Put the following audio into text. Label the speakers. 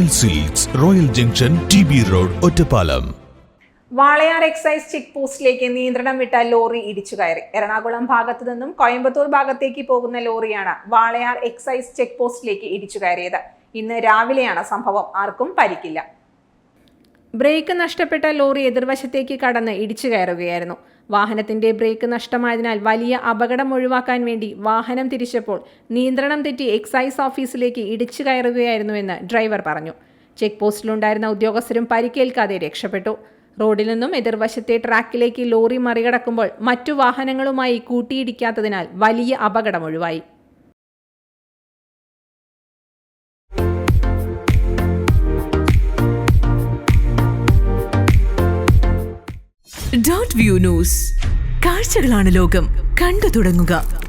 Speaker 1: Royal silks, royal junction, TB road, Ottapalam.
Speaker 2: Walayar excise check പോസ്റ്റിലേക്ക് നിയന്ത്രണം വിട്ട ലോറി ഇടിച്ചു കയറി. എറണാകുളം ഭാഗത്തു നിന്നും കോയമ്പത്തൂർ ഭാഗത്തേക്ക് പോകുന്ന ലോറിയാണ് വാളയാർ എക്സൈസ് ചെക്ക് പോസ്റ്റിലേക്ക് ഇടിച്ചു കയറിയത്. ഇന്ന് രാവിലെയാണ് സംഭവം. ആർക്കും പരിക്കില്ല. ബ്രേക്ക് നഷ്ടപ്പെട്ട ലോറി എതിർവശത്തേക്ക് കടന്ന് ഇടിച്ചു കയറുകയായിരുന്നു. വാഹനത്തിന്റെ ബ്രേക്ക് നഷ്ടമായതിനാൽ വലിയ അപകടം ഒഴിവാക്കാൻ വേണ്ടി വാഹനം തിരിച്ചപ്പോൾ നിയന്ത്രണം തെറ്റി എക്സൈസ് ഓഫീസിലേക്ക് ഇടിച്ചു കയറുകയായിരുന്നുവെന്ന് ഡ്രൈവർ പറഞ്ഞു. ചെക്ക് പോസ്റ്റിലുണ്ടായിരുന്ന ഉദ്യോഗസ്ഥരും പരിക്കേൽക്കാതെ രക്ഷപ്പെട്ടു. റോഡിൽ നിന്നും എതിർവശത്തെ ട്രാക്കിലേക്ക് ലോറി മറികടക്കുമ്പോൾ മറ്റു വാഹനങ്ങളുമായി കൂട്ടിയിടിക്കാത്തതിനാൽ വലിയ അപകടം ഒഴിവായി.
Speaker 3: Dot view news. കാഴ്ചകളാണ് ലോകം. കണ്ടു തുടങ്ങുക.